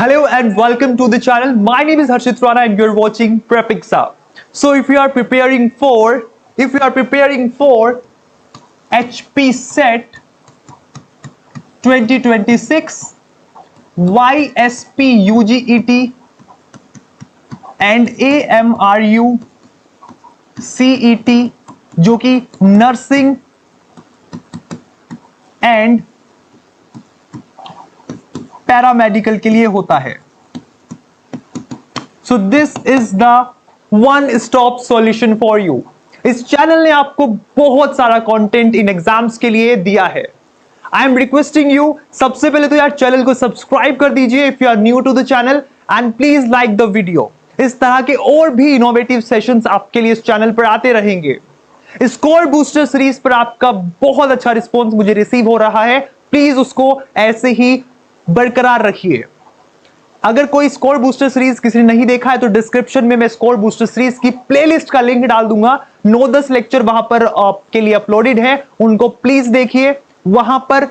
Hello and welcome to the channel. My name is Harshit Rana and you're watching Prepixa. So if you are preparing for HP Set 2026 YSP UGET and AMRU CET जो कि nursing and paramedical के लिए होता है, so this is the one stop solution for you. इस channel ने आपको बहुत सारा कंटेंट इन एग्जाम्स के लिए दिया है। आई एम रिक्वेस्टिंग यू, सबसे पहले तो यार चैनल को सब्सक्राइब कर दीजिए if you are new to the channel and please like the video. इस तरह के और भी इनोवेटिव सेशंस आपके लिए इस चैनल पर आते रहेंगे। स्कोर बूस्टर सीरीज पर आपका बहुत अच्छा रिस्पॉन्स मुझे रिसीव हो रहा है, प्लीज उसको ऐसे ही बरकरार रखिए। अगर कोई स्कोर बूस्टर सीरीज किसी ने नहीं देखा है तो डिस्क्रिप्शन में मैं स्कोर बूस्टर सीरीज की प्लेलिस्ट का लिंक डाल दूंगा। 9-10 लेक्चर वहां पर आपके लिए अपलोडेड है, उनको प्लीज देखिए। वहां पर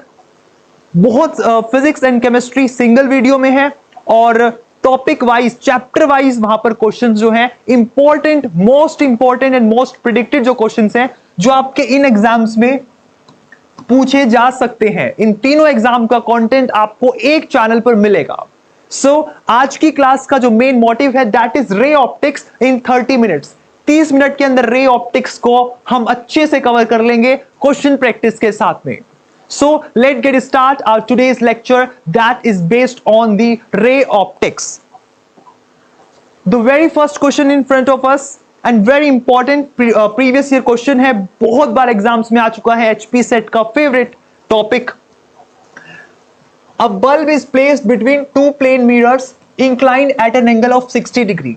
बहुत physics and chemistry single video में है और टॉपिक वाइज चैप्टर वाइज वहां पर क्वेश्चंस जो हैं important, most important and most predicted जो क्वेश्चंस हैं जो आपके इन एग्जाम्स में पूछे जा सकते हैं। इन तीनों एग्जाम का कंटेंट आपको एक चैनल पर मिलेगा। सो आज की क्लास का जो मेन मोटिव है that is ray optics in 30 minutes. 30 minute के अंदर रे ऑप्टिक्स को हम अच्छे से कवर कर लेंगे क्वेश्चन प्रैक्टिस के साथ में। So let's get start our today's lecture that is based on the ray optics. The very first question in front of us and very important previous year question है, बहुत बार exams में आ चुका है, HP set का favourite topic. A bulb is placed between two plane mirrors inclined at an angle of 60 degree.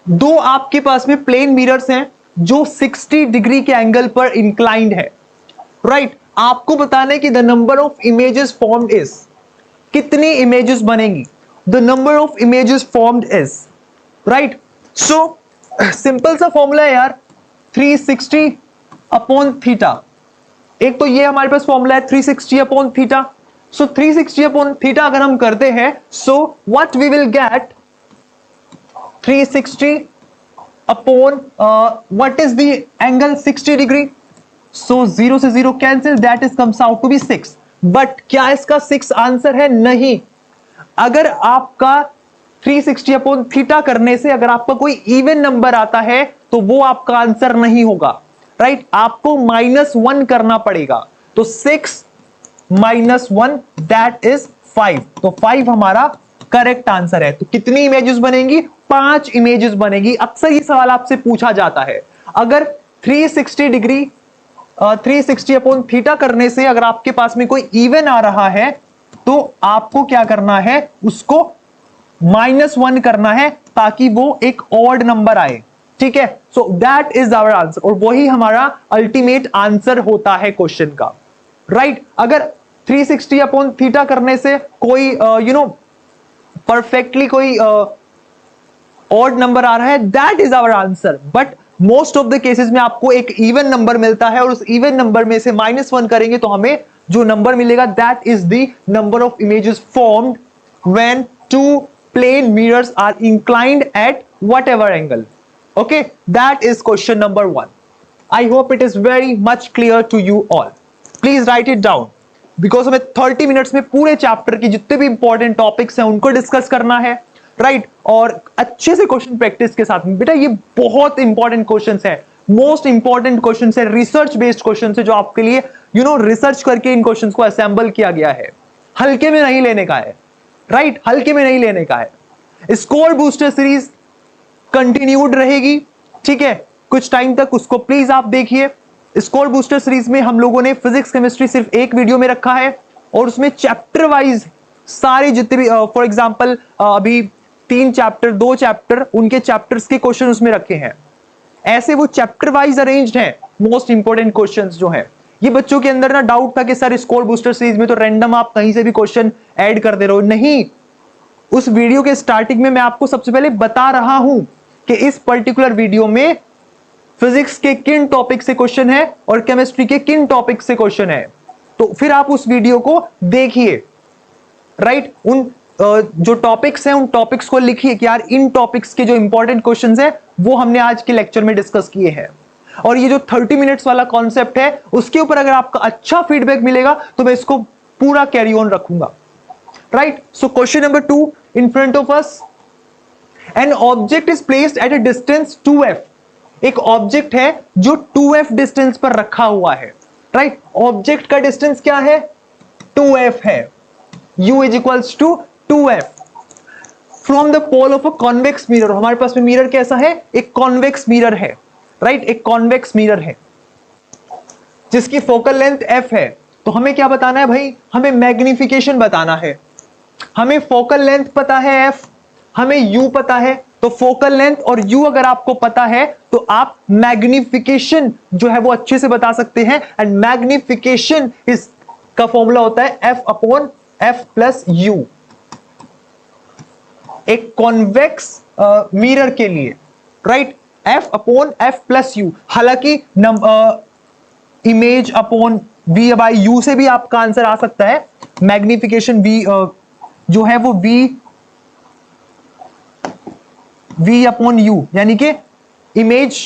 दो आपके पास में plane mirrors हैं जो 60 डिग्री के एंगल पर इंक्लाइंड है, राइट आपको बताना है कि the number of images formed is, कितनी इमेजेस बनेंगी, the number of images formed is, right. So simple सा फॉर्मूला है यार, 360 अपॉन थीटा। एक तो ये हमारे पास फॉर्मूला है 360 upon theta. So 360 upon theta अगर हम करते हैं, so what we will get 360 upon what is the angle 60 degree. So 0 से 0 कैंसिल, that is comes out to be 6। But क्या इसका 6 आंसर है? नहीं। अगर आपका 360 अपॉन थीटा करने से अगर आपका कोई इवन नंबर आता है तो वो आपका आंसर नहीं होगा, राइट आपको -1 करना पड़ेगा। तो 6 - 1 दैट इज 5। तो 5 हमारा करेक्ट आंसर है। तो कितनी इमेजेस बनेंगी? 5 इमेजेस बनेगी। अक्सर ये सवाल आपसे पूछा जाता है। अगर 360 डिग्री 360 अपॉन थीटा करने से अगर आपके पास में कोई इवन आ रहा है तो आपको क्या करना है, उसको -1 करना है ताकि वो एक ऑड नंबर आए, ठीक है। So that is our answer और वही हमारा अल्टीमेट आंसर होता है क्वेश्चन का, राइट। अगर 360 अपॉन थीटा करने से कोई परफेक्टली कोई ऑड नंबर आ रहा है, that is our answer. But most of the cases में आपको एक इवन नंबर मिलता है और उस इवन नंबर में से -1 करेंगे तो हमें जो नंबर मिलेगा that is the number of images formed when two plane mirrors are inclined at whatever angle. Okay, that is question number 1। I hope it is very much clear to you all. Please write it down because हमें 30 minutes में पूरे chapter की जितने भी important topics हैं उनको discuss करना है, राइट और अच्छे से क्वेश्चन प्रैक्टिस के साथ। बेटा ये बहुत इंपॉर्टेंट क्वेश्चंस है, मोस्ट इंपॉर्टेंट क्वेश्चंस है, रिसर्च बेस्ड क्वेश्चंस है जो आपके लिए रिसर्च करके इन क्वेश्चंस को असेंबल किया गया है। हल्के में नहीं लेने का है, राइट हल्के में नहीं लेने का है। स्कोर बूस्टर सीरीज कंटिन्यूड रहेगी, ठीक है, कुछ टाइम तक उसको प्लीज आप देखिए। स्कोर बूस्टर सीरीज में हम लोगों ने फिजिक्स केमिस्ट्री सिर्फ एक वीडियो में रखा है और उसमें चैप्टर वाइज सारे जितने भी फॉर एग्जांपल अभी 3 चैप्टर 2 चैप्टर उनके चैप्टर्स के क्वेश्चन उसमें रखे हैं। ऐसे वो चैप्टर वाइज अरेंज्ड हैं मोस्ट इंपॉर्टेंट क्वेश्चंस जो हैं। ये बच्चों के अंदर ना डाउट था कि सर स्कोर बूस्टर सीरीज में तो रैंडम आप कहीं से भी क्वेश्चन ऐड कर दे रहे हो। नहीं, उस वीडियो के स्टार्टिंग में मैं आपको सबसे पहले बता रहा हूं कि इस पर्टिकुलर वीडियो में फिजिक्स के किन टॉपिक से क्वेश्चन है और केमिस्ट्री के किन टॉपिक से क्वेश्चन है। तो फिर आप उस वीडियो को देखिए, राइट उन जो टॉपिक्स हैं उन टॉपिक्स को लिखिए कि यार इन टॉपिक्स के जो इंपॉर्टेंट क्वेश्चंस हैं वो हमने आज के लेक्चर में डिस्कस किए हैं। और ये जो 30 मिनट्स वाला कॉन्सेप्ट है उसके ऊपर अगर आपका अच्छा फीडबैक मिलेगा तो मैं इसको पूरा कैरी ऑन रखूंगा, right. So question number 2 in front of us, an object is placed at a distance 2f। एक ऑब्जेक्ट है जो 2f डिस्टेंस पर रखा हुआ है, राइट। ऑब्जेक्ट का डिस्टेंस क्या है? 2f है। u is equals to 2f from the pole of a convex mirror. हमारे पास में मिरर कैसा है? एक कॉन्वेक्स मिरर है, राइट। एक कॉन्वेक्स मिरर है जिसकी फोकल लेंथ f है। तो हमें क्या बताना है भाई? हमें मैग्निफिकेशन बताना है। हमें फोकल लेंथ पता है f, हमें u पता है। तो फोकल लेंथ और u अगर आपको पता है तो आप मैग्निफिकेशन जो है वो अच्छे से बता सकते हैं। एंड मैग्निफिकेशन इस का फॉर्मूला होता है f upon f plus u, एक कॉन्वेक्स मिरर के लिए, right. f upon f plus u। हालांकि image upon v by u से भी आपका आंसर आ सकता है। मैग्निफिकेशन v जो है वो v अपॉन u, यानी कि इमेज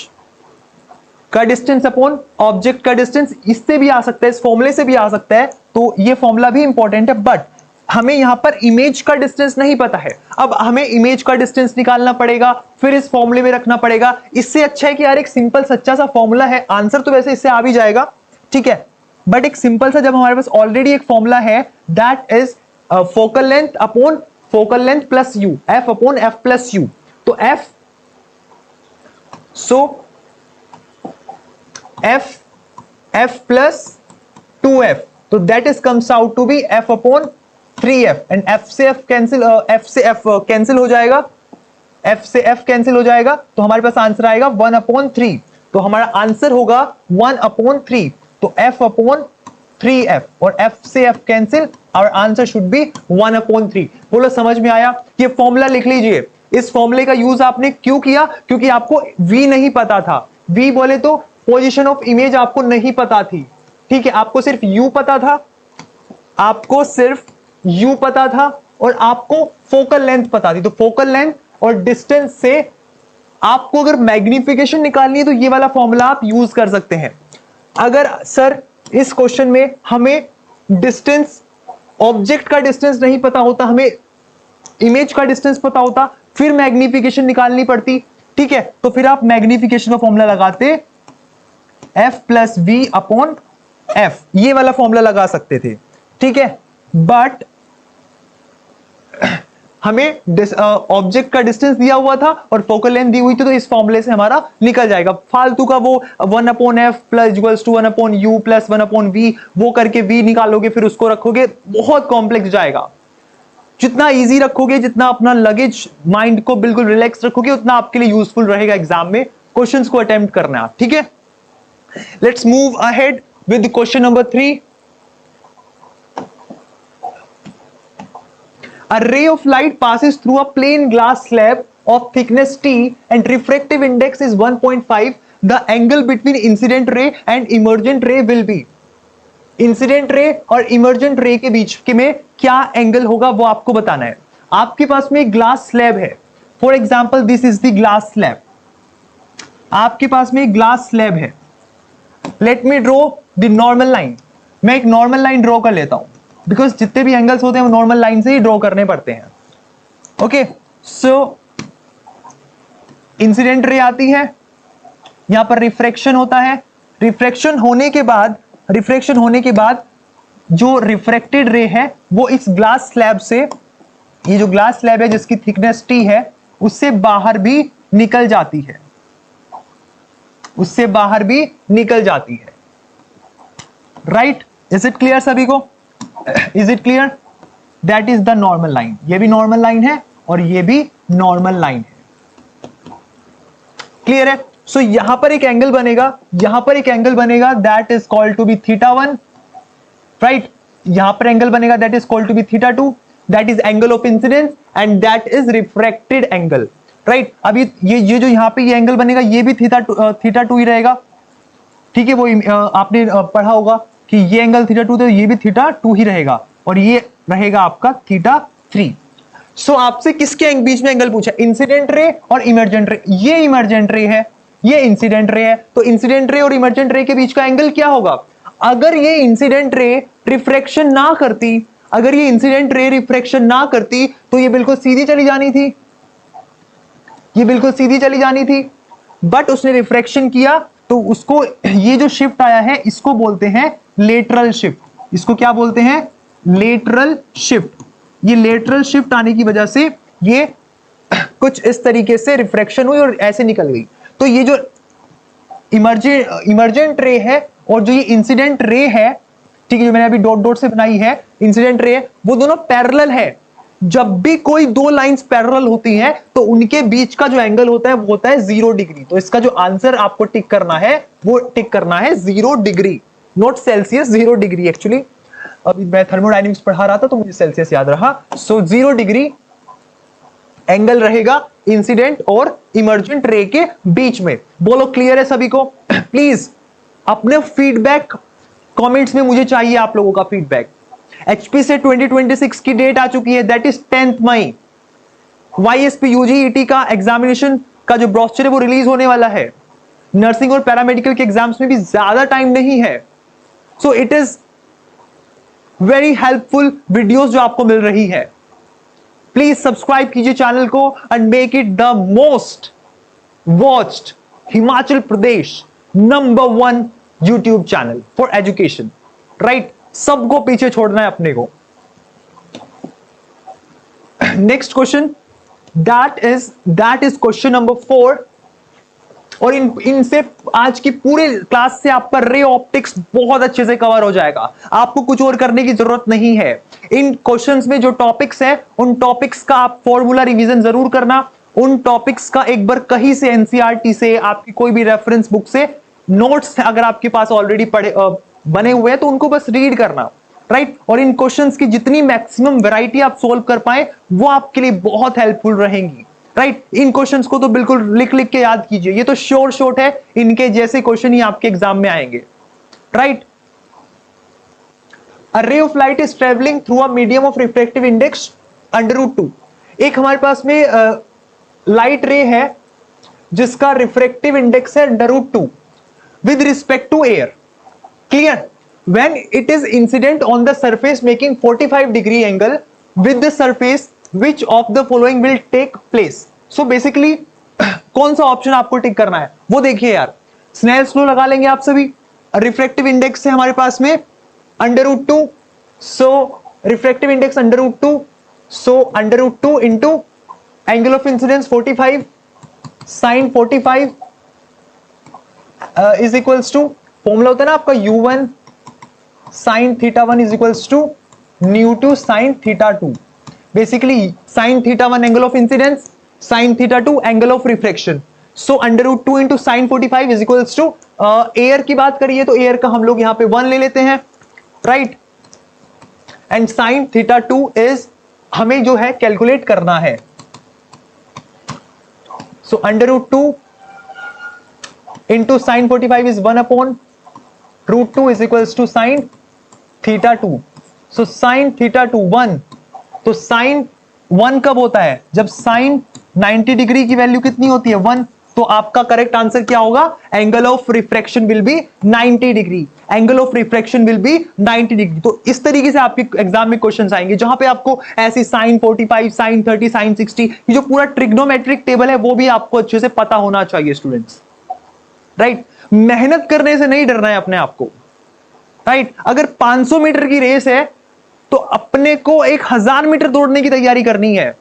का डिस्टेंस अपॉन ऑब्जेक्ट का डिस्टेंस, इससे भी आ सकता है, इस फॉर्मूले से भी आ सकता है। तो ये फॉर्मूला भी इंपॉर्टेंट है, बट हमें यहां पर इमेज का डिस्टेंस नहीं पता है। अब हमें इमेज का डिस्टेंस निकालना पड़ेगा, फिर इस फॉर्मूले में रखना पड़ेगा। इससे अच्छा है कि यार एक सिंपल सच्चा सा फॉर्मूला है, आंसर तो वैसे इससे आ भी जाएगा, ठीक है। बट एक सिंपल सा, जब हमारे पास ऑलरेडी एक फॉर्मूला है, that is focal length upon focal length plus u, f upon f plus u. तो f, so f plus 2f, तो that is comes out to be f upon 3f। And f से f cancel, f से f cancel हो जाएगा, f से f cancel हो जाएगा, तो हमारे पास आंसर आएगा 1 अपॉन 3। तो हमारा आंसर होगा 1 अपॉन 3। तो f अपॉन 3f और f से f कैंसिल, और आंसर शुड बी 1 अपॉन 3। बोलो समझ में आया? ये फॉर्मूला लिख लीजिए। इस फॉर्मूले का यूज आपने क्यों किया? क्योंकि आपको v नहीं पता था। v बोले तो पोजीशन ऑफ इमेज आपको नहीं पता थी, ठीक है। आपको सिर्फ u पता था, आपको सिर्फ u पता था, और आपको फोकल लेंथ पता थी। तो फोकल लेंथ और डिस्टेंस से आपको अगर मैग्निफिकेशन निकालनी है तो ये वाला फॉर्मूला आप यूज कर सकते हैं। अगर सर इस क्वेश्चन में हमें डिस्टेंस, ऑब्जेक्ट का डिस्टेंस नहीं पता होता, हमें इमेज का डिस्टेंस पता होता, फिर मैग्निफिकेशन निकालनी पड़ती, ठीक है। तो फिर आप मैग्निफिकेशन का फॉर्मूला लगाते f plus v upon f, ये वाला फॉर्मूला लगा सकते थे, ठीक है। बट हमें ऑब्जेक्ट का डिस्टेंस दिया हुआ था और फोकल लेंथ दी हुई थी, तो इस फॉर्मूले से हमारा निकल जाएगा। फालतू का वो 1 upon f plus equals to 1 upon u plus 1 upon v, वो करके v निकालोगे फिर उसको रखोगे, बहुत कॉम्प्लेक्स जाएगा। जितना इजी रखोगे, जितना अपना लगेज माइंड को बिल्कुल रिलैक्स रखोगे, उतना आपके लिए यूजफुल रहेगा एग्जाम में क्वेश्चंस को अटेम्प्ट करना, ठीक है। Let's move ahead with question number 3। A ray of light passes through a plain glass slab of thickness t and refractive index is 1.5. The angle between incident ray and emergent ray will be. Incident ray और emergent रे के बीच के में क्या angle होगा वो आपको बताना है। आपके पास में एक ग्लास स्लैब है, for example this is the glass slab. आपके पास में एक ग्लास स्लैब है। Let me draw the normal line. मैं एक नॉर्मल लाइन ड्रॉ कर लेता हूं, बिकॉज जितने भी एंगल्स होते हैं वो नॉर्मल लाइन से ही ड्रॉ करने पड़ते हैं। ओके, सो इंसिडेंट रे आती है, यहां पर रिफ्रैक्शन होता है। रिफ्रैक्शन होने के बाद जो रिफ्रैक्टेड रे है वो इस ग्लास स्लैब से, ये जो ग्लास स्लैब है जिसकी थिकनेस टी है, उससे बाहर भी निकल जाती है, उससे बाहर भी निकल जाती है, राइट। इज इट क्लियर सभी को? Is it clear? That is the normal line. ये भी नॉर्मल लाइन है और ये भी नॉर्मल लाइन है, क्लियर है। सो यहां पर एक एंगल बनेगा, यहां पर एक एंगल बनेगा, that is called to be θ1, right. यहां पर एंगल बनेगा that is called to be θ2, that is angle of incidence and that is refracted angle, right. अभी ये जो यहां पे ये एंगल बनेगा ये भी θ2 ही रहेगा, ठीक है। वो आपने पढ़ा होगा कि ये एंगल θ2 तो ये भी θ2 ही रहेगा, और ये रहेगा आपका θ3, सो आपसे किसके बीच में एंगल पूछा, इंसिडेंट रे और इमर्जेंट रे। ये इमर्जेंट रे है, ये इंसिडेंट रे है, तो इंसिडेंट रे और इमर्जेंट रे के बीच का एंगल क्या होगा? अगर ये इंसिडेंट रे रिफ्रैक्शन ना करती, अगर ये इंसिडेंट रे रिफ्रैक्शन ना करती तो ये बिल्कुल सीधी चली जानी थी, ये बिल्कुल सीधी चली जानी थी, बट उसने रिफ्रैक्शन किया तो उसको ये जो शिफ्ट आया है इसको बोलते हैं लेटरल शिफ्ट। इसको क्या बोलते हैं? Lateral shift. ये लेटरल शिफ्ट आने की वजह से ये कुछ इस तरीके से रिफ्रैक्शन हुई और ऐसे निकल गई। तो ये जो इमर्जेंट रे है और जो ये इंसिडेंट रे है, ठीक है, जो मैंने अभी डॉट डॉट से बनाई है इंसिडेंट रे, वो दोनों पैरेलल है। जब भी कोई दो लाइंस पैरेलल होती हैं तो उनके बीच का जो एंगल होता है वो होता है 0 डिग्री। तो इसका जो आंसर आपको टिक करना है वो टिक करना है 0 degree, not Celsius, 0 degree. Actually अभी मैं थर्मोडायनेमिक्स पढ़ा रहा था तो मुझे सेल्सियस याद रहा। सो 0 डिग्री एंगल रहेगा इंसिडेंट और इमर्जेंट रे के बीच में। बोलो क्लियर है सभी को? प्लीज अपने फीडबैक कमेंट्स में मुझे चाहिए, आप लोगों का फीडबैक। एचपी से 2026 की डेट आ चुकी है, दैट इज 10 मई। वाईएसपी यूजीईटी का एग्जामिनेशन का जो ब्रोशर है वो रिलीज होने वाला है। नर्सिंग और पैरामेडिकल के एग्जाम्स में भी ज्यादा टाइम नहीं है। So it is very helpful videos जो आपको मिल रही है। प्लीज सब्सक्राइब कीजिए चैनल को and make it the most watched Himachal Pradesh number 1 YouTube channel for education. Right, सबको पीछे छोड़ना है अपने को। Next question, that is question number 4। और इनसे आज की पूरी क्लास से आपका रे ऑप्टिक्स बहुत अच्छे से कवर हो जाएगा। आपको कुछ और करने की जरूरत नहीं है। इन क्वेश्चंस में जो टॉपिक्स है उन टॉपिक्स का आप फॉर्मूला रिवीजन जरूर करना। उन टॉपिक्स का एक बार कहीं से एनसीईआरटी से, आपकी कोई भी रेफरेंस बुक से नोट्स अगर आपके पास ऑलरेडी पढ़े बने हुए हैं तो उनको बस रीड करना। राइट, और इन क्वेश्चंस की जितनी मैक्सिमम वैरायटी आप सोल्व कर पाए वो आपके लिए बहुत हेल्पफुल रहेंगी। राइट, इन क्वेश्चंस को तो बिल्कुल लिख लिख के याद कीजिए, ये तो श्योर शॉट है, इनके जैसे क्वेश्चन ही आपके एग्जाम में आएंगे। Right, a ray of light is travelling through a medium of refractive index √2। एक हमारे पास में लाइट रे है जिसका रिफ्रैक्टिव इंडेक्स है √2 with respect to air. Clear? when it is incident on the surface making 45 degree angle with the surface, which of the following will take place? so basically कौन सा ऑप्शन आपको टिक करना है वो देखिए यार। स्नेल्स लॉ लगा लेंगे आप सभी। रिफ्रैक्टिव इंडेक्स है हमारे पास में √2, so refractive index √2, so √2 into angle of incidence 45 sine 45 is equals to, formula होता है ना आपका u1 sine θ1 is equals to ν2 sine θ2। Basically sine θ1 angle of incidence, sine θ2 angle of reflection. So √2 into sine 45 is equals to, air की बात करिए तो air का हम लोग यहां पे 1 ले लेते हैं। राइट, एंड साइन θ2 इज हमें जो है कैलकुलेट करना है। So √2 into sine 45 is 1/√2 is equals to sine θ2। So sine θ2 1, तो साइन 1 कब होता है? जब साइन 90 डिग्री की वैल्यू कितनी होती है? 1। तो आपका करेक्ट आंसर क्या होगा? Angle of refraction will be 90 degree. Angle of refraction will be 90 degree. तो इस तरीके से आपके एग्जाम में क्वेश्चंस आएंगे जहां पे आपको ऐसी साइन 45, साइन 30, साइन 60, ये जो पूरा ट्रिग्नोमेट्रिक टेबल है वो भी आपको अच्छे से पता होना चाहिए स्टूडेंट्स। राइट, मेहनत करने से नहीं डरना है अपने आप को। राइट, अगर 500 मीटर की रेस है तो अपने को 1000 मीटर दौड़ने की तैयारी करनी है।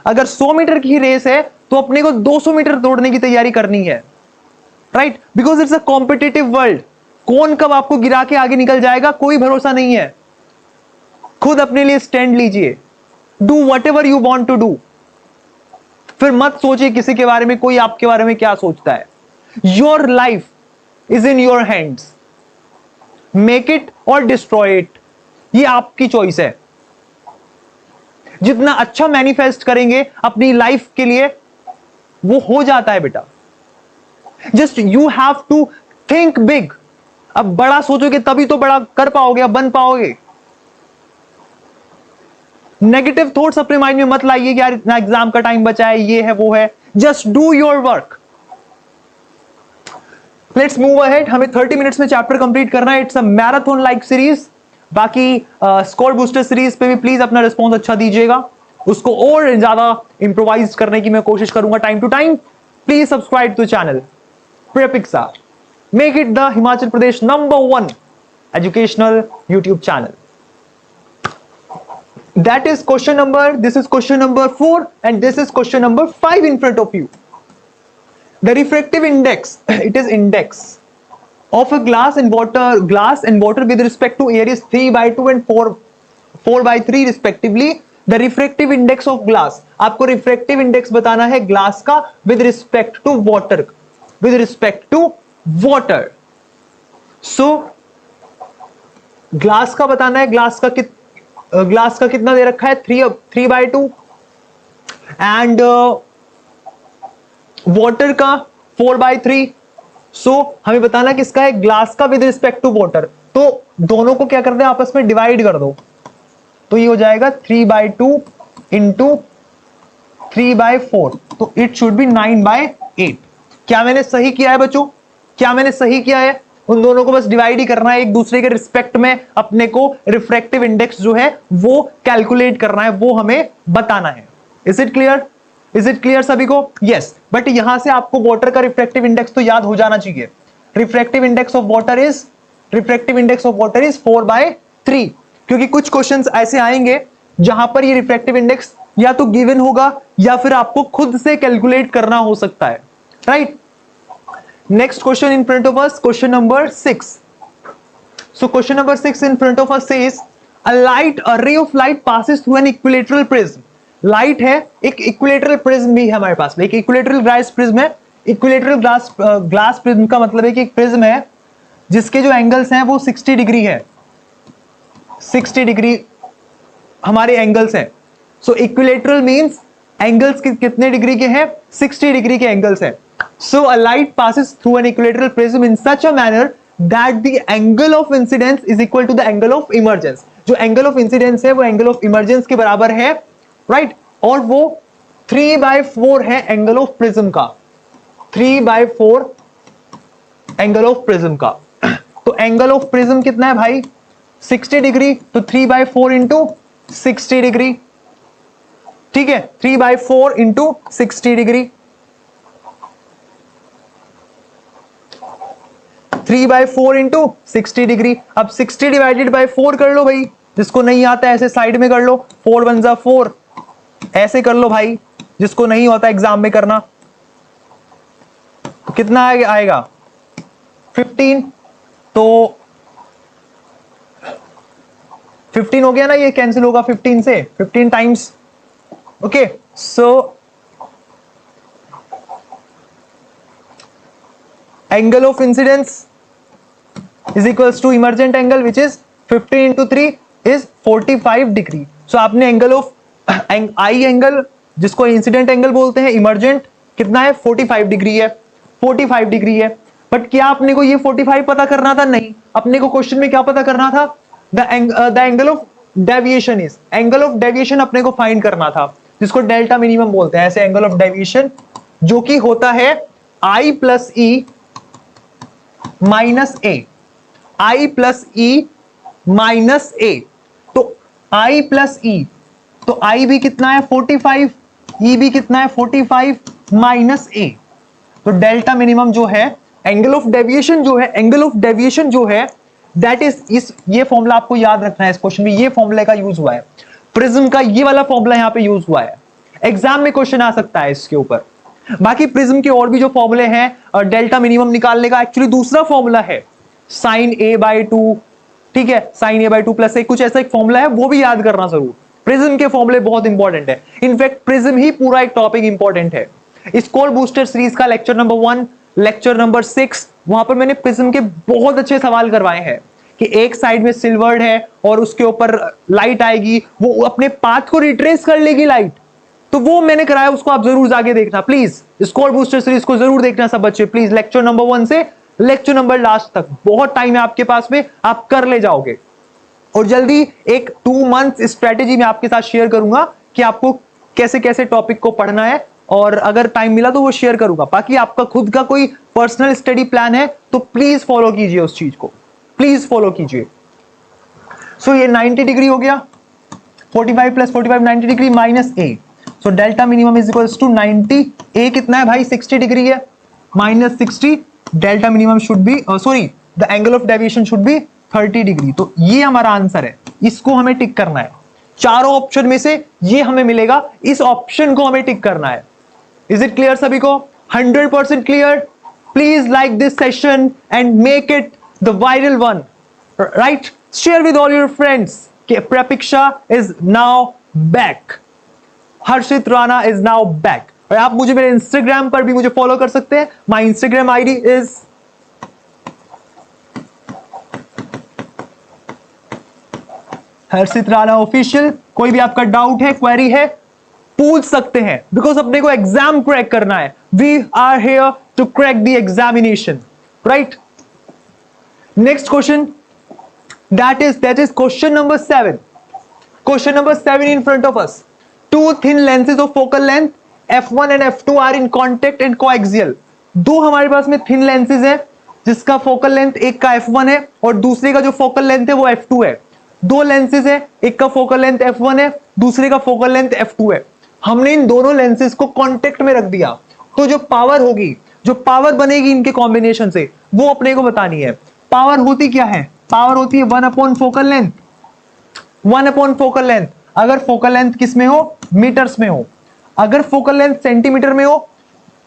अगर 100 मीटर की रेस है तो अपने को 200 मीटर दौड़ने की तैयारी करनी है। Right, because it's a competitive world. कौन कब आपको गिरा के आगे निकल जाएगा कोई भरोसा नहीं है। खुद अपने लिए स्टैंड लीजिए, do whatever you want to do. फिर मत सोचिए किसी के बारे में, कोई आपके बारे में क्या सोचता है। Your life is in your hands, make it और डिस्ट्रॉय इट, ये आपकी चॉइस है। जितना अच्छा मैनिफेस्ट करेंगे अपनी लाइफ के लिए वो हो जाता है बेटा। Just you have to think big. अब बड़ा सोचोगे तभी तो बड़ा कर पाओगे, अब बन पाओगे। नेगेटिव थॉट्स अपने माइंड में मत लाइए कि यार इतना एग्जाम का टाइम बचा है, ये है वो है। Just do your work. Let's move ahead. हमें 30 मिनट्स में चैप्टर कंप्लीट करना है। It's a marathon like series. बाकी स्कोर बूस्टर सीरीज पे भी प्लीज अपना रिस्पॉन्स अच्छा दीजिएगा, उसको और ज्यादा इंप्रोवाइज करने की मैं कोशिश करूंगा time to time. Please subscribe to channel Prepixa, make it the Himachal Pradesh #1 educational YouTube channel. That is question number, this is question number 4 and this is question number 5 in front of you. The refractive index, it is index of a glass and water with respect to air is 3/2 and 4/3 respectively. The refractive index of glass, आपको refractive index बताना है glass का with respect to water. So glass का बताना है, glass का कितना दे रखा है 3/2 एंड वाटर का 4/3। सो हमें बताना किसका है, ग्लास का विद रिस्पेक्ट टू वाटर। तो दोनों को क्या कर दे, आपस में डिवाइड कर दो, तो ये हो जाएगा 3/2 इंटू 3/4, तो इट शुड बी 9/8। क्या मैंने सही किया है बच्चों? क्या मैंने सही किया है? उन दोनों को बस डिवाइड ही करना है, एक दूसरे के रिस्पेक्ट में अपने को रिफ्रैक्टिव इंडेक्स जो है वो कैलकुलेट करना है, वो हमें बताना है। Is it clear? Is it clear सभी को? यस। बट यहां से आपको वाटर का रिफ्रैक्टिव इंडेक्स तो याद हो जाना चाहिए। Refractive index of water is 4/3, क्योंकि कुछ क्वेश्चंस ऐसे आएंगे जहां पर ये रिफ्रैक्टिव इंडेक्स या तो गिवन होगा या फिर आपको खुद से कैलकुलेट करना हो सकता है, right? Next question in front of us, question number 6. So question number 6 in front of us says a ray of light passes through an equilateral prism. Light है, एक equilateral prism भी है हमारे पास में, एक equilateral glass prism है। equilateral glass prism का मतलब है कि एक prism है जिसके जो एंगल्स हैं वो 60 डिग्री है। 60 डिग्री हमारे एंगल्स हैं। सो इक्विलेटरल मींस एंगल्स कितने डिग्री के हैं? 60 डिग्री के एंगल्स हैं। So a light passes through an equilateral prism in such a manner that the angle of incidence is equal to the angle of emergence. जो angle of incidence है वो angle of emergence के बराबर है, right? और वो 3/4 है angle of prism का, 3/4 angle of prism का। तो angle of prism कितना है भाई? 60 डिग्री, तो 3/4 इंटू 60 डिग्री, ठीक है? 3/4 इंटू 60 डिग्री, 3/4 इंटू 60 डिग्री। अब 60 डिवाइडेड बाय 4 कर लो भाई, जिसको नहीं आता ऐसे साइड में कर लो, 4 1 जा 4, ऐसे कर लो भाई, जिसको नहीं होता एग्जाम में करना। तो कितना आएगा? 15। तो 15 हो गया ना, ये कैंसिल होगा 15 से, 15 times. Okay, so angle of incidence is equals to emergent angle which is 15 into 3 is 45 degree. So आपने एंगल ऑफ आई एंगल जिसको इंसिडेंट एंगल बोलते हैं, इमर्जेंट कितना है? 45 डिग्री है, 45 डिग्री है। बट क्या अपने को ये 45 पता करना था? नहीं, अपने को क्वेश्चन में क्या पता करना था? The angle of deviation is, angle of deviation अपने को फाइंड करना था, जिसको डेल्टा मिनिमम बोलते हैं। ऐसे एंगल ऑफ डेविएशन जो कि होता है आई प्लस ई माइनस ए, आई प्लस ई माइनस ए। तो आई प्लस ई, तो आई भी कितना है? 45, ई भी कितना है? 45 माइनस ए। तो डेल्टा मिनिमम जो है, एंगल ऑफ डेविएशन जो है, एंगल ऑफ डेविएशन जो है दैट इज ये फॉर्मूला आपको याद रखना है। इस क्वेश्चन में ये फॉर्मूला का यूज हुआ है, प्रिज्म का ये वाला फॉर्मूला यहां पे यूज हुआ है। एग्जाम में क्वेश्चन आ सकता है इसके ऊपर। बाकी प्रिज्म के और भी जो फॉर्मूले हैं और डेल्टा मिनिमम निकालने का एक्चुअली दूसरा फॉर्मूला है sin a/2, ठीक है? sin a/2 प्लस ए, कुछ ऐसा एक फॉर्मूला है, वो भी याद करना जरूर। प्रिज्म के फॉर्मूले बहुत इंपॉर्टेंट है, इनफैक्ट प्रिज्म ही पूरा एक टॉपिक इंपॉर्टेंट है। स्कोर बूस्टर सीरीज का लेक्चर नंबर 1, लेक्चर नंबर 6, वहां पर मैंने प्रिज्म के बहुत अच्छे सवाल करवाए हैं कि एक साइड में सिल्वर्ड है और उसके ऊपर लाइट आएगी, वो अपने पाथ को रिट्रेस कर लेगी लाइट, तो वो मैंने कराया, उसको आप जरूर जाके देखना प्लीज। स्कोर बूस्टर सीरीज को जरूर देखना सब बच्चे प्लीज, लेक्चर नंबर 1 से लेक्चर नंबर लास्ट तक, बहुत टाइम है आपके पास में, आप कर ले जाओगे। और जल्दी एक 2 मंथ स्ट्रेटेजी मैं आपके साथ शेयर करूंगा कि आपको कैसे कैसे टॉपिक को पढ़ना है, और अगर टाइम मिला तो वो शेयर करूंगा। बाकी आपका खुद का कोई पर्सनल स्टडी प्लान है तो प्लीज फॉलो कीजिए उस चीज को, प्लीज फॉलो कीजिए। सो ये 90 डिग्री हो गया, 45 plus 45 90 degree minus A, so delta minimum is equals to 90। A कितना है भाई, 60 डिग्री है, minus 60, delta minimum should be sorry the angle of deviation should be 30 degree. तो ये हमारा आंसर है, इसको हमें टिक करना है। चारों ऑप्शन में से ये हमें मिलेगा, इस ऑप्शन को हमें टिक करना है। इज इट क्लियर सभी को? 100% clear? Please like this session and make it the viral one, right? Share with all your friends कि Pratiksha is now back, Harshit Rana is now back. और आप मुझे मेरे इंस्टाग्राम पर भी मुझे फॉलो कर सकते हैं। My Instagram ID is Harshit Rana official. कोई भी आपका डाउट है, क्वेरी है, पूछ सकते हैं, बिकॉज अपने को एग्जाम क्रैक करना है। We are here to crack the examination, right? Next question, that is question number 7. Question number 7 in front of us. Two thin lenses of focal length f1 and f2 are in contact and coaxial. दो हमारे पास में thin lenses हैं जिसका focal length एक का f1 है और दूसरे का जो focal length है वो f2 है। दो lenses है, एक का focal length f1 है, दूसरे का focal length f2 है। हमने इन दोनों lenses को contact में रख दिया, तो जो पावर होगी, जो पावर बनेगी इनके कॉम्बिनेशन से, वो अपने को बतानी है। पावर होती क्या है? पावर होती है 1 upon focal length, 1 upon focal length. अगर फोकल लेंथ किस में हो? मीटर्स में हो। अगर फोकल लेंथ सेंटीमीटर में हो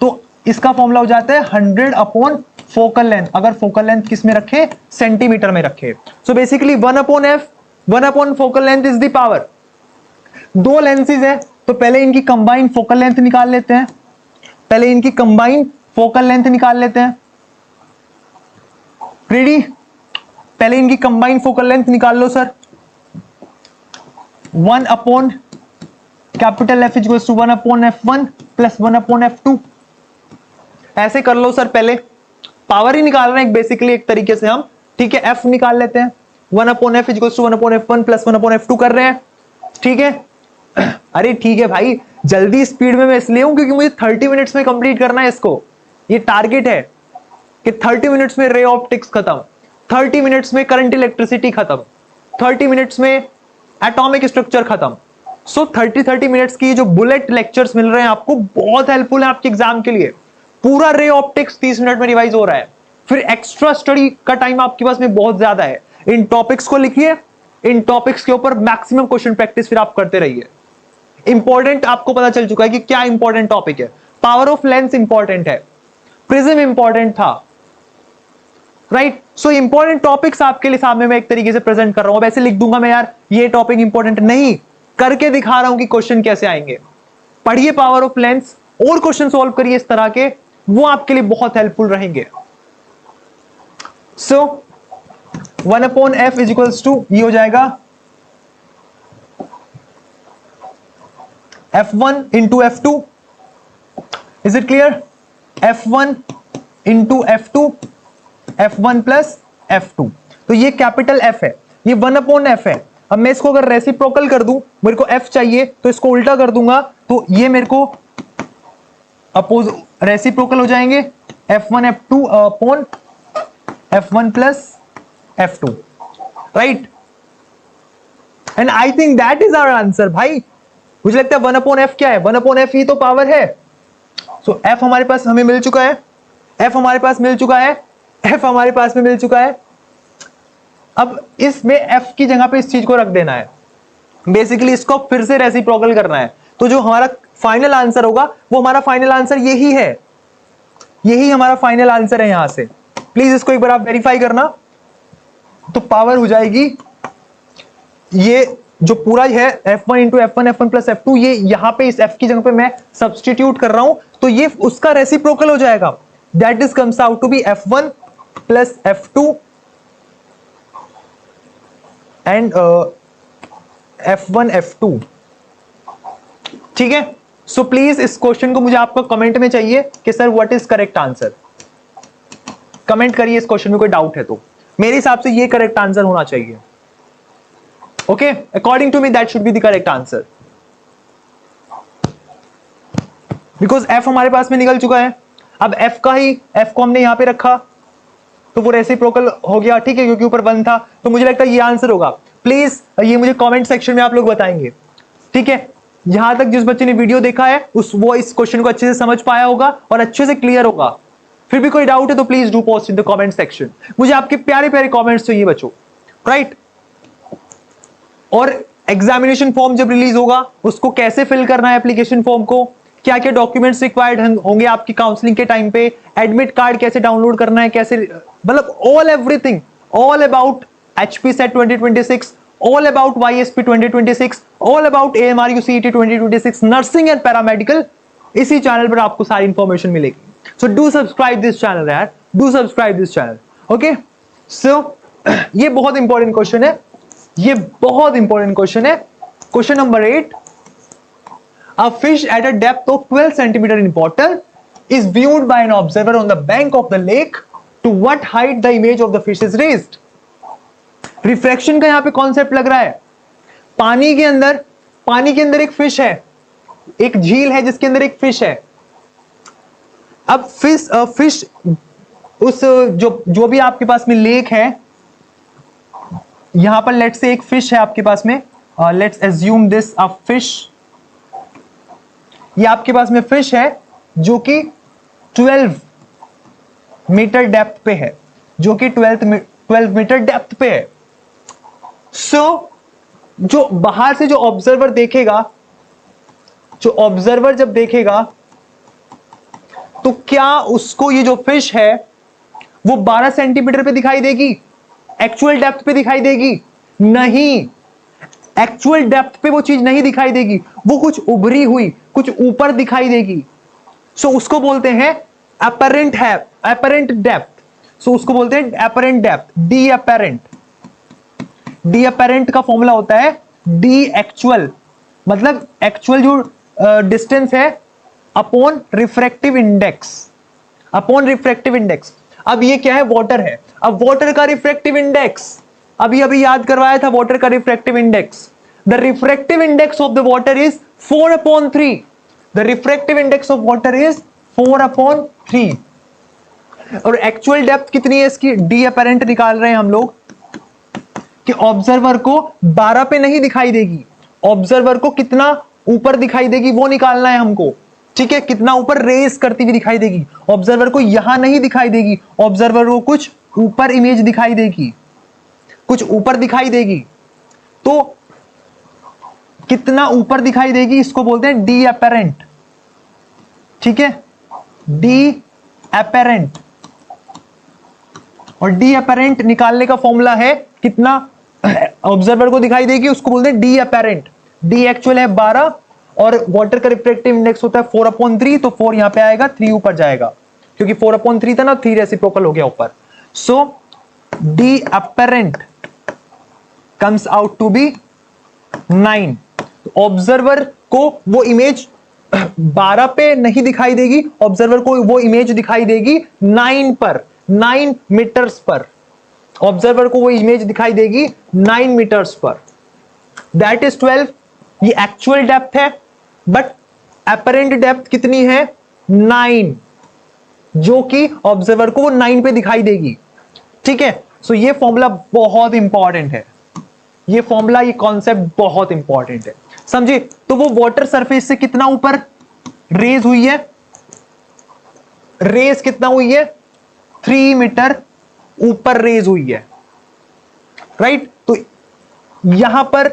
तो इसका फॉर्मूला हो जाता है 100 अपॉन फोकल लेंथ। अगर फोकल लेंथ किस में रखे? सेंटीमीटर में रखे। So basically 1 upon F, 1 upon focal length is the power. दो लेंसेज है तो पहले इनकी कंबाइंड फोकल लेंथ निकाल लेते हैं, पहले इनकी कंबाइंड फोकल लेंथ निकाल लेते हैं। रेडी? पहले इनकी कंबाइंड फोकल लेंथ निकाल लो sir. 1 upon capital F equals to 1 upon f1 plus 1 upon f2। ऐसे कर लो सर, पहले पावर ही निकाल रहे हैं बेसिकली एक तरीके से हम, ठीक है? f निकाल लेते हैं, 1 upon f equals to 1 upon f1 plus 1 upon f2 कर रहे हैं, ठीक है? अरे ठीक है भाई, जल्दी स्पीड में मैं इसलिए हूं क्योंकि मुझे 30 मिनट्स में कंप्लीट करना है इसको। ये टारगेट है कि 30 मिनट्स में रे ऑप्टिक्स खत्म, 30 मिनट्स में करंट इलेक्ट्रिसिटी खत्म, 30 मिनट्स में एटॉमिक स्ट्रक्चर खत्म। सो 30 मिनट्स की जो बुलेट लेक्चर्स मिल रहे हैं आपको, बहुत हेल्पफुल है आपके एग्जाम के लिए। पूरा रे ऑप्टिक्स 30 मिनट में रिवाइज हो रहा है, फिर एक्स्ट्रा स्टडी का टाइम आपके पास में बहुत ज्यादा है। इन टॉपिक्स को लिखिए, इन टॉपिक्स के ऊपर मैक्सिमम क्वेश्चन प्रैक्टिस फिर आप करते रहिए। इंपॉर्टेंट आपको पता चल चुका है कि क्या इंपॉर्टेंट टॉपिक है। पावर ऑफ लेंस इंपॉर्टेंट है, प्रिज्म इंपॉर्टेंट था, राइट? सो इंपॉर्टेंट टॉपिक्स आपके लिए सामने मैं एक तरीके से प्रेजेंट कर रहा हूं। वैसे लिख दूंगा मैं यार ये टॉपिक इंपॉर्टेंट नहीं, करके दिखा रहा हूं कि क्वेश्चन कैसे आएंगे। पढ़िए पावर ऑफ लेंस और क्वेश्चन सॉल्व करिए इस तरह के, वो आपके लिए बहुत हेल्पफुल रहेंगे। So 1 upon f is equals to, ये हो जाएगा f1 into f2। Is it clear? f1 into f2, f1 plus f2। तो ये कैपिटल F है, ये 1 अपॉन f है। अब मैं इसको अगर रेसिप्रोकल कर दूं, मेरे को f चाहिए तो इसको उल्टा कर दूंगा, तो ये मेरे को अपोज रेसिप्रोकल हो जाएंगे, f1 f2 upon f1 plus f2, right? And I think that is our answer भाई। मुझे लगता है 1 अपॉन f क्या है? 1 अपॉन f ही तो पावर है। सो f हमारे पास हमें मिल चुका है, f हमारे पास मिल चुका है, f हमारे पास में मिल चुका है। अब इसमें f की जगह पे इस चीज को रख देना है, बेसिकली इसको फिर से रेसिप्रोकल करना है। तो जो हमारा फाइनल आंसर होगा वो हमारा फाइनल आंसर यही है, यही हमारा फाइनल आंसर है। यहां से प्लीज इसको एक बार आप वेरीफाई करना, तो पावर हो जाएगी ये जो पूरा है f1 into f1, f1 plus f2। ये यहां पे इस f की जगह पे मैं सब्सटीट्यूट कर रहा हूं, तो ये उसका रेसिप्रोकल हो जाएगा। That is comes out to be f1 plus f2 and f1 f2, ठीक है? सो प्लीज इस क्वेश्चन को मुझे आपको कमेंट में चाहिए कि sir what is correct answer. Comment करिए इस क्वेश्चन में कोई डाउट है तो। मेरे हिसाब से ये करेक्ट आंसर होना चाहिए। Okay, according to me that should be the correct answer, because f हमारे पास में निकल चुका है। अब एफ को हमने यहां पे रखा तो वो रेसिप्रोकल हो गया, ठीक है, क्योंकि ऊपर 1 था, तो मुझे लगता है ये आंसर होगा। प्लीज ये मुझे कमेंट सेक्शन में आप लोग बताएंगे, ठीक है। यहां तक जिस बच्चे ने वीडियो देखा है वो इस क्वेश्चन को अच्छे से समझ पाया होगा और अच्छे से क्लियर होगा। फिर भी कोई डाउट है तो please do post in the comment section. मुझे आपके प्यारे प्यारे कमेंट्स चाहिए बच्चों, राइट। और एग्जामिनेशन फॉर्म जब रिलीज होगा उसको कैसे फिल करना है, एप्लीकेशन फॉर्म को, क्या क्या डॉक्यूमेंट्स रिक्वायर्ड होंगे आपकी काउंसलिंग के टाइम पे, एडमिट कार्ड कैसे डाउनलोड करना है, कैसे, मतलब all everything, all about HP SET 2026, all about YSP 2026, all about AMRU CET 2026, nursing and paramedical, इसी चैनल पर आपको सारी इंफॉर्मेशन मिलेगी। So do subscribe this channel यार, do subscribe this channel, okay. So ये बहुत इंपॉर्टेंट क्वेश्चन है, ये बहुत इंपॉर्टेंट क्वेश्चन है। Question number 8, a fish at a depth of 12 cm in bottle is viewed by an observer on the bank of the lake. To what height the image of the fish is raised? Refraction का यहां पे concept लग रहा है। पानी के अंदर एक फिश है, एक झील है जिसके अंदर एक फिश है। अब फिश उस जो भी आपके पास में लेक है, यहां पर लेट्स से एक फिश है आपके पास में, let's assume this a fish, ये आपके पास में फिश है जो कि 12 मीटर डेप्थ पे है, जो कि 12 मीटर डेप्थ पे है। सो जो बाहर से जो ऑब्जर्वर देखेगा, जो ऑब्जर्वर जब देखेगा तो क्या उसको ये जो फिश है वो 12 सेंटीमीटर पे दिखाई देगी, एक्चुअल डेप्थ पे दिखाई देगी? नहीं, एक्चुअल डेप्थ पे वो चीज नहीं दिखाई देगी, वो कुछ उभरी हुई, कुछ ऊपर दिखाई देगी। सो उसको बोलते हैं अपरेंट डेप्थ। सो उसको बोलते हैं apparent depth, D apparent. D apparent का फॉर्मूला होता है डी एक्चुअल, मतलब एक्चुअल जो डिस्टेंस है upon refractive index, upon refractive index. अब ये क्या है, वाटर है। अब वाटर का रिफ्रैक्टिव इंडेक्स अभी याद करवाया था, वाटर का refractive index, the refractive index of the water is 4/3। The refractive index of water is 4/3। और एक्चुअल डेप्थ कितनी है इसकी, डी अपरेंट निकाल रहे हैं हम लोग कि ऑब्जर्वर को 12 पे नहीं दिखाई देगी, ऑब्जर्वर को कितना ऊपर दिखाई देगी वो निकालना है हमको, ठीक है। कितना ऊपर रेस करती हुई दिखाई देगी, ऑब्जर्वर को यहां नहीं दिखाई देगी, ऑब्जर्वर को कुछ ऊपर इमेज दिखाई देगी, कुछ ऊपर दिखाई देगी। तो कितना ऊपर दिखाई देगी इसको बोलते हैं डी अपरेंट, ठीक है, डी अपरेंट। और डी अपरेंट निकालने का फॉर्मूला है कितना ऑब्जर्वर को दिखाई देगी उसको बोलते हैं डी अपरेंट। डी एक्चुअल है 12 और वाटर का रिफ्रैक्टिव इंडेक्स होता है 4/3, तो 4 यहां पे आएगा, 3 ऊपर जाएगा क्योंकि 4/3 था ना, 3 रेसिप्रोकल हो गया ऊपर। So D apparent comes out to be 9। Observer को वो इमेज 12 पे नहीं दिखाई देगी, ऑब्जर्वर को वो इमेज दिखाई देगी 9 पर, 9 मीटर्स पर, ऑब्जर्वर को वो इमेज दिखाई देगी 9 मीटर्स पर। That is 12। ये एक्चुअल डेप्थ है, बट अपरेंट डेप्थ कितनी है, 9, जो कि ऑब्जर्वर को वो 9 पे दिखाई देगी, ठीक है। सो ये फॉर्मूला बहुत इंपॉर्टेंट है, ये फॉर्मूला, ये कॉन्सेप्ट बहुत इंपॉर्टेंट है, समझे। तो वो वाटर सरफेस से कितना ऊपर रेज हुई है, रेज कितना हुई है, 3 मीटर ऊपर रेज हुई है, राइट। तो यहां पर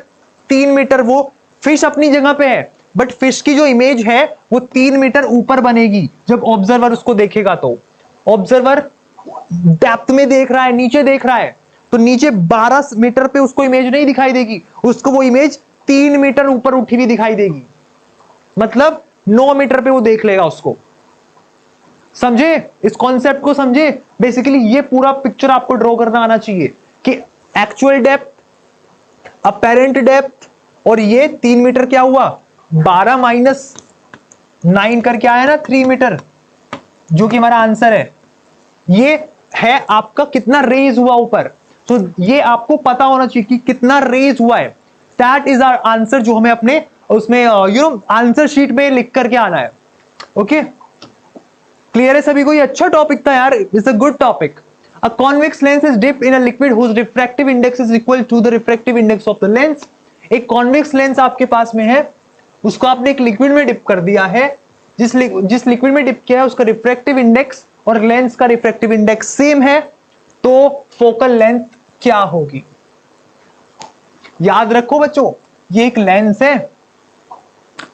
3 मीटर, वो फिश अपनी जगह पे है, बट फिश की जो इमेज है वो 3 मीटर ऊपर बनेगी जब ऑब्जर्वर उसको देखेगा। तो ऑब्जर्वर डेप्थ में देख रहा है, नीचे देख रहा है, तो नीचे 12 मीटर पे उसको इमेज नहीं दिखाई देगी, उसको वो इमेज 3 मीटर ऊपर उठी हुई दिखाई देगी, मतलब 9 मीटर पे वो देख लेगा उसको। समझे इस कॉन्सेप्ट को, समझे। बेसिकली ये पूरा पिक्चर आपको ड्रॉ करना आना चाहिए कि एक्चुअल डेप्थ, अपैरेंट डेप्थ, और ये 3 मीटर क्या हुआ, 12 माइनस 9 करके आया ना 3 मीटर, जो कि हमारा आंसर है। ये है आपका कितना रेज हुआ ऊपर। तो ये आपको पता होना चाहिए कि कितना रेज हुआ है, दैट इज आवर आंसर, जो हमें अपने उसमें आंसर शीट में लिख करके आना है। ओके, क्लियर है सभी को? ये अच्छा टॉपिक था यार, it's a good topic. A convex lens is dipped in a liquid whose refractive index is equal to the refractive index of the lens। एक कॉन्वेक्स लेंस आपके पास में है, उसको आपने एक लिक्विड में डिप कर दिया है, जिस लिक्विड में डिप किया है उसका रिफ्रैक्टिव इंडेक्स और लेंस का रिफ्रैक्टिव इंडेक्स सेम है, तो फोकल लेंथ क्या होगी? याद रखो बच्चों, ये एक लेंस है।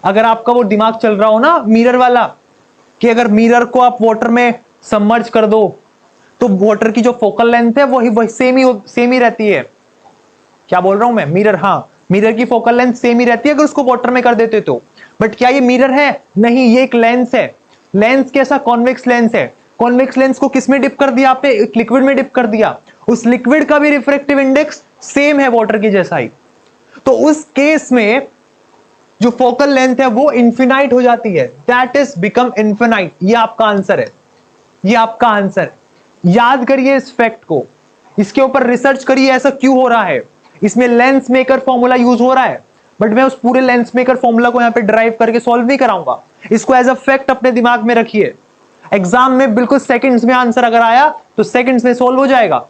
अगर आपका वो दिमाग चल रहा हो ना मिरर वाला, कि अगर मिरर को आप वाटर में सबमर्ज कर दो तो वाटर की जो फोकल लेंथ है वही सेम ही रहती है। क्या बोल रहा हूं मैं? मिरर, हाँ, मिरर की फोकल लेंथ सेम ही रहती है अगर उसको वाटर में कर देते तो। बट क्या ये मिरर है? नहीं, ये एक लेंस है। लेंस कैसा? कॉन्वेक्स लेंस है। कॉन्वेक्स लेंस को किस में डिप कर दिया आपने? एक लिक्विड में डिप कर दिया। उस लिक्विड का भी रिफ्रैक्टिव इंडेक्स सेम है वाटर के जैसा ही। तो उस केस में जो फोकल लेंथ है वो इंफिनाइट हो जाती है, दैट इज बिकम इंफिनाइट। ये आपका आंसर है, ये आपका आंसर। याद करिए इस फैक्ट को, इसके ऊपर रिसर्च करिए ऐसा क्यों हो रहा है। इसमें लेंस मेकर फॉर्मूला यूज हो रहा है, बट मैं उस पूरे लेंस मेकर फॉर्मूला को यहां पे ड्राइव करके सॉल्व नहीं कराऊंगा। इसको एज अ फैक्ट अपने दिमाग में रखिए। एग्जाम में बिल्कुल सेकंड्स में आंसर अगर आया तो सेकंड्स में सॉल्व हो जाएगा।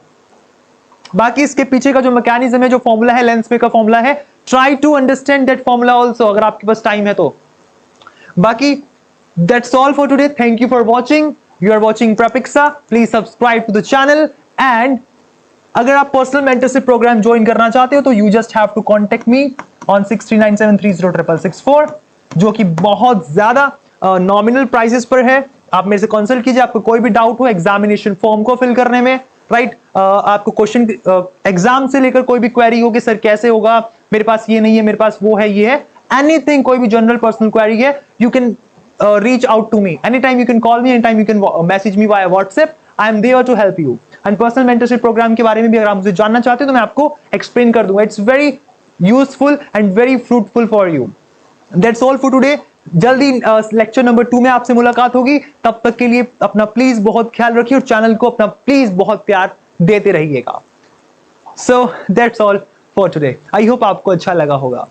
बाकी इसके पीछे का जो मैकेनिज्म है, जो फॉर्मूला है, लेंस मेकर फॉर्मूला है, try to understand that formula also, अगर आपके पास टाइम है तो। बाकी that's all for today. Thank you for watching. You are watching Prapixa. Please subscribe to the channel and अगर आप पर्सनल मेंटरशिप प्रोग्राम ज्वाइन करना चाहते हो तो you just have to contact me on 6397306664, जो कि बहुत ज्यादा नॉमिनल प्राइसेस पर है। आप मेरे से कंसल्ट कीजिए, आपको कोई भी डाउट हो एग्जामिनेशन फॉर्म को फिल करने में, राइट, आपको क्वेश्चन एग्जाम से लेकर कोई भी क्वेरी हो कि सर कैसे होगा, मेरे पास ये नहीं है, मेरे पास वो है, ये है, एनीथिंग, कोई भी जनरल पर्सनल क्वेरी है, you can reach out to me anytime, you can call me anytime, you can message me via WhatsApp. I am there to help you. And personal mentorship program के बारे में भी अगर आप मुझे जानना चाहते हो तो मैं आपको explain कर दूंगा. It's very useful and very fruitful for you. That's all for today. जल्दी लेक्चर नंबर 2 में आपसे मुलाकात होगी। तब तक के लिए अपना प्लीज बहुत ख्याल रखिए और चैनल को अपना प्लीज बहुत प्यार देते रहिएगा। So that's all for today. I hope आपको अच्छा लगा होगा।